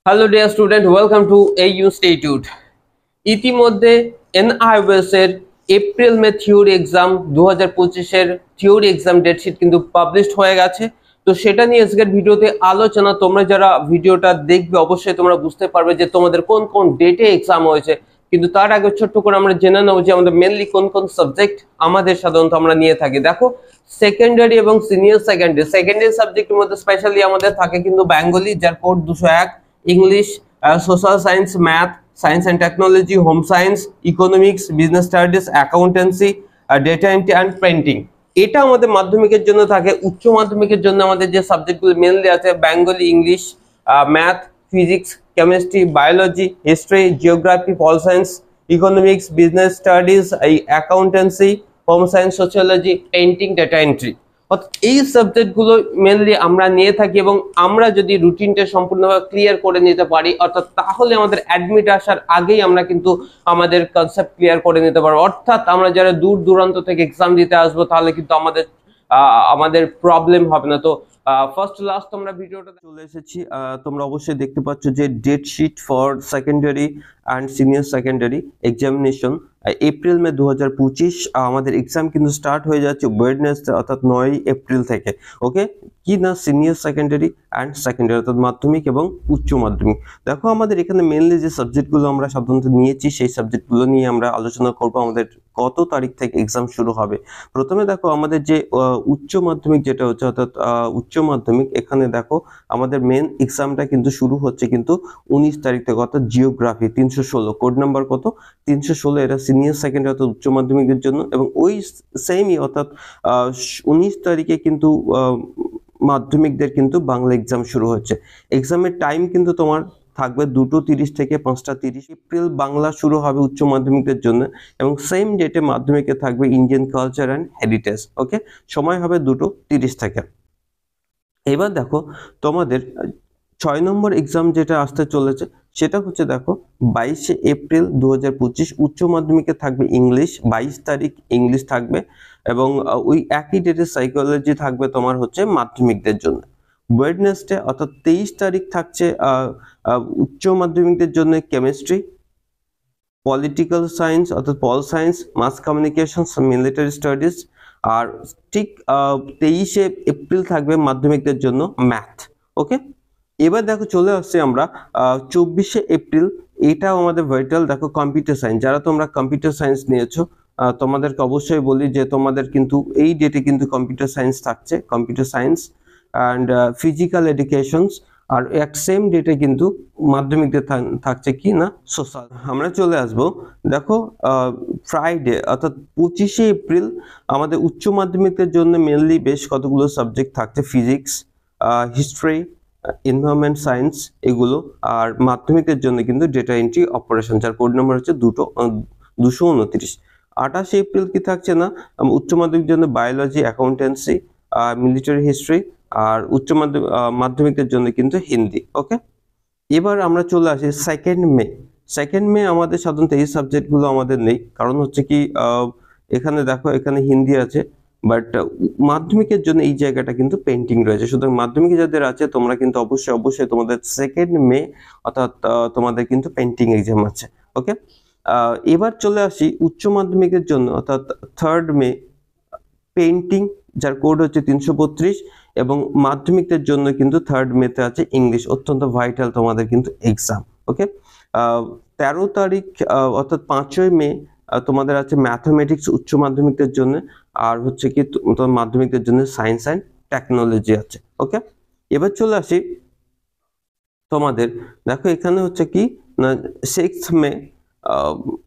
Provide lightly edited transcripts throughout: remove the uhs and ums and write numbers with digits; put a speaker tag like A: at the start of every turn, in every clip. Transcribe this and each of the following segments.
A: Hello dear student, welcome to এই institute. ইতিমধ্যে NIOS এর এপ্রিল মে থিওরি এক্সাম 2025-এর থিওরি এক্সাম ডেটশিট কিন্তু পাবলিশড হয়ে গেছে। তো সেটা নিয়ে আজকের ভিডিওতে আলোচনা। তোমরা যারা ভিডিওটা দেখবে অবশ্যই তোমরা বুঝতে পারবে যে তোমাদের কোন কোন ডেটে এক্সাম হয়েছে। কিন্তু তার আগে ছোট্ট করে আমরা জেনে নেবো যে আমাদের মেনলি কোন কোন সাবজেক্ট আমাদের সাধারণত আমরা নিয়ে থাকি। দেখো, সেকেন্ডারি এবং সিনিয়র সেকেন্ডারি সাবজেক্টের মধ্যে স্পেশালি আমাদের থাকে কিন্তু বেঙ্গলি, যার code 201, English, social science, math, science and technology, home science, economics, business studies, accountancy, data entry and printing. এটা আমাদের মাধ্যমিকের জন্য থাকে। উচ্চ মাধ্যমিকের জন্য আমাদের যে সাবজেক্টগুলো মেনলি আছে Bengali, English, math, physics, chemistry, biology, history, geography, pol science, economics, business studies, accountancy, home science, sociology, painting, data entry. এই সাবজেক্টগুলো মেনলি আমরা নিয়ে থাকি এবং আমরা যদি রুটিনটা সম্পূর্ণভাবে ক্লিয়ার করে নিতে পারি, অর্থাৎ তাহলে আমাদের অ্যাডমিট আসার আগেই আমরা কিন্তু আমাদের কনসেপ্ট ক্লিয়ার করে নিতে পারবো। অর্থাৎ আমরা যারা দূর দূরান্ত থেকে এক্সাম দিতে আসবো তাহলে কিন্তু আমাদের প্রবলেম হবে না। তো ফার্স্ট লাস্ট আমরা ভিডিওটা চলে এসেছি। তোমরা অবশ্যই দেখতে পাচ্ছ যে date sheet for secondary and senior secondary examination April May 2025। আমাদের এক্সাম কিন্তু স্টার্ট হয়ে যাচ্ছে ওয়েডনেসডে অর্থাৎ 9 এপ্রিল থেকে। ওকে, কি না সিনিয়র সেকেন্ডারি অ্যান্ড সেকেন্ডারি অর্থাৎ মাধ্যমিক এবং উচ্চ মাধ্যমিক। দেখো, আমাদের এখানে মেনলি যে সাবজেক্টগুলো আমরা সাধারণত নিয়েছি সেই সাবজেক্টগুলো নিয়ে আমরা আলোচনা করব। আমাদের কত তারিখ থেকে এক্সাম শুরু হবে। প্রথমে দেখো, আমাদের যে উচ্চ মাধ্যমিক যেটা হচ্ছে অর্থাৎ উচ্চ মাধ্যমিক, এখানে দেখো আমাদের মেন এক্সামটা কিন্তু শুরু হচ্ছে কিন্তু 19 তারিখ থেকে, অর্থাৎ জিওগ্রাফি 316, কোড নাম্বার কত 316। এটা সিনিয়র সেকেন্ডারি অর্থাৎ উচ্চ মাধ্যমিকের জন্য। এবং ওই সেমই অর্থাৎ 19 তারিখে কিন্তু মাধ্যমিকদের কিন্তু বাংলা এক্সাম শুরু হচ্ছে। এক্সামের টাইম কিন্তু তোমার থাকবে 2:30 থেকে 5:30। এপ্রিল বাংলা শুরু হবে উচ্চ মাধ্যমিকের জন্য এবং সেম ডেটে মাধ্যমিকে থাকবে ইন্ডিয়ান কালচার অ্যান্ড হেরিটেজ। ওকে, সময় হবে 2:30 থেকে। এবার দেখো, তোমাদের 6 নম্বর এক্সাম যেটা আসতে চলেছে সেটা হচ্ছে দেখো 22শে এপ্রিল 2025। উচ্চ মাধ্যমিকে থাকবে ইংলিশ, 22 তারিখ ইংলিশ থাকবে এবং ওই একই ডেটে সাইকোলজি থাকবে তোমার হচ্ছে মাধ্যমিকদের জন্য। ওয়েডনেসডে অর্থাৎ 23 তারিখ থাকছে উচ্চ মাধ্যমিকদের জন্য কেমিস্ট্রি, পলিটিক্যাল সায়েন্স অর্থাৎ pol science, mass communication, military studies. আর ঠিক 23শে এপ্রিল থাকবে মাধ্যমিকদের জন্য ম্যাথ। ওকে, এবার দেখো চলে আসছে আমরা 24শে এপ্রিল। এটাও আমাদের ভাইটাল। দেখো, কম্পিউটার সায়েন্স, যারা তোমরা কম্পিউটার সায়েন্স নিয়েছো তোমাদেরকে অবশ্যই বলি যে তোমাদের কিন্তু এই ডেটে কিন্তু কম্পিউটার সায়েন্স থাকছে, computer science and physical educations. আর এক সেম ডেটে কিন্তু মাধ্যমিকদের থাকছে কি না সোশ্যাল। আমরা চলে আসব, দেখো ফ্রাইডে অর্থাৎ 25শে এপ্রিল আমাদের উচ্চ মাধ্যমিকের জন্য মেনলি বেশ কতগুলো সাবজেক্ট থাকছে, ফিজিক্স, হিস্ট্রি, এনভায়রনমেন্ট সায়েন্স এগুলো। আর মাধ্যমিকের জন্য কিন্তু ডেটা এন্ট্রি অপারেশন, যার কোড নাম্বার হচ্ছে 229। 28শে এপ্রিল কি থাকছে না উচ্চ মাধ্যমিকের জন্য বায়োলজি, অ্যাকাউন্টেন্সি, মিলিটারি হিস্ট্রি। আর উচ্চ মাধ্যমিকের জন্য কিন্তু হিন্দি। ওকে, এবার আমরা চলে আসি সেকেন্ড মে আমাদের সাধারণত এই সাবজেক্টগুলো আমাদের নেই, কারণ হচ্ছে কি এখানে দেখো এখানে হিন্দি আছে, বাট মাধ্যমিকের জন্য এই জায়গাটা কিন্তু পেন্টিং রয়েছে। সুতরাং মাধ্যমিকে যাদের আছে তোমরা কিন্তু অবশ্যই তোমাদের সেকেন্ড মে অর্থাৎ তোমাদের কিন্তু পেন্টিং এক্সাম আছে। ওকে, এবার চলে আসি উচ্চ মাধ্যমিকের জন্য অর্থাৎ 3rd মে পেন্টিং, যার কোড হচ্ছে 332। এবং মাধ্যমিকদের জন্য কিন্তু 3rd মেতে আছে ইংলিশ, অত্যন্ত ভাইটাল তোমাদের কিন্তু এক্সাম। ওকে, 13 তারিখ অর্থাৎ 5ই মে তোমাদের আছে ম্যাথমেটিক্স উচ্চ মাধ্যমিকদের জন্য। আর হচ্ছে কি তোমার মাধ্যমিকদের জন্য সায়েন্স অ্যান্ড টেকনোলজি আছে। ওকে, এবার চলে আসি তোমাদের, দেখো এখানে হচ্ছে কি না 6th মে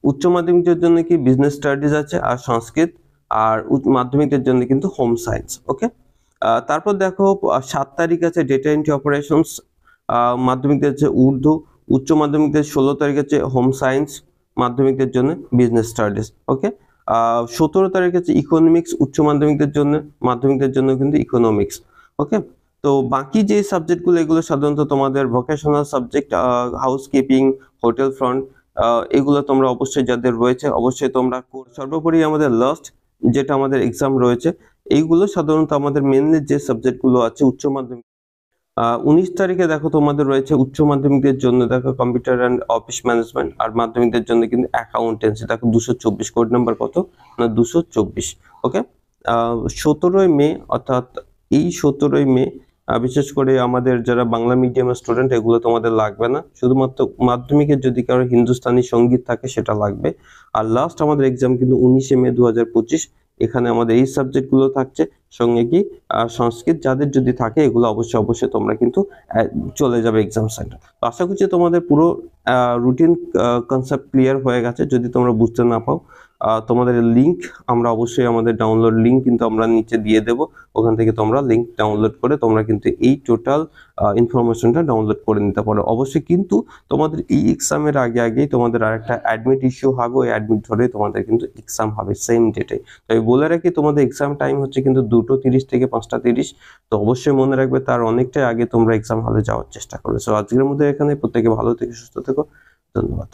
A: উচ্চ মাধ্যমিকদের জন্য কি বিজনেস স্টাডিজ আছে আর সংস্কৃত। আর মাধ্যমিকদের জন্য কিন্তু হোম সায়েন্স। ওকে, তারপর দেখো 7 তারিখ আছে ডেটা এন্ট্রি অপারেশনস, মাধ্যমিকদের আছে উর্দু। উচ্চ মাধ্যমিকদের 16 তারিখ আছে হোম সায়েন্স, মাধ্যমিকদের জন্য বিজনেস স্টাডিজ। ওকে, 17 তারিখ আছে ইকোনমিক্স উচ্চ মাধ্যমিকদের জন্য, মাধ্যমিকদের জন্য কিন্তু ইকোনমিক্স। ওকে, তো বাকি যে সাবজেক্টগুলো এগুলো সাধারণত তোমাদের vocational subject, housekeeping, hotel front, এগুলো তোমরা অবশ্যই যাদের রয়েছে অবশ্যই তোমরা। সর্বোপরি আমাদের লাস্ট যেটা আমাদের এক্সাম রয়েছে, এইগুলো সাধারণত আমাদের মেনলি যে সাবজেক্টগুলো আছে উচ্চ মাধ্যমিক 19 তারিখে দেখো তোমাদের রয়েছে উচ্চ মাধ্যমিকদের জন্য দেখো কম্পিউটার অ্যান্ড অফিস ম্যানেজমেন্ট, আর মাধ্যমিকদের জন্য কিন্তু অ্যাকাউন্টেন্সি দেখো 224, কোড নাম্বার কত না 224। ওকে, 17ই মে, অর্থাৎ এই 17ই মে বিশেষ করে আমাদের যারা বাংলা মিডিয়ামের স্টুডেন্ট এগুলো তোমাদের লাগবে না, শুধুমাত্র মাধ্যমিকের যদি কারো হিন্দুস্তানি সঙ্গীত থাকে সেটা লাগবে। আর লাস্ট আমাদের এক্সাম কিন্তু 19শে মে 2025, এখানে আমাদের এই সাবজেক্টগুলো থাকছে, সঙ্গে কি সংস্কৃত যাদের যদি থাকে এগুলো অবশ্যই অবশ্যই তোমরা কিন্তু চলে যাবে এক্সাম সেন্টার। তো আশা করছি তোমাদের পুরো রুটিন কনসেপ্ট ক্লিয়ার হয়ে গেছে। যদি তোমরা বুঝতে না পাও, তোমাদের লিংক আমরা অবশ্যই আমাদের ডাউনলোড লিংক কিন্তু আমরা নিচে দিয়ে দেব, ওখান থেকে তোমরা লিংক ডাউনলোড করে তোমরা কিন্তু এই টোটাল ইনফরমেশনটা ডাউনলোড করে নিতে পারো। অবশ্যই কিন্তু তোমাদের এই এক্সামের আগেই তোমাদের আরেকটা অ্যাডমিট ইস্যু হবে, ওই অ্যাডমিট ধরে তোমাদের কিন্তু এক্সাম হবে সেম ডেটে। তাই বলে রাখি তোমাদের এক্সাম টাইম হচ্ছে কিন্তু 2:30 থেকে 5:30। তো অবশ্যই মনে রাখবে তার অনেকটাই আগে তোমরা এক্সাম হলে যাওয়ার চেষ্টা করবে। সো আজকের মধ্যে এখানে প্রত্যেকে ভালো থেকে সুস্থ থেকো, ধন্যবাদ।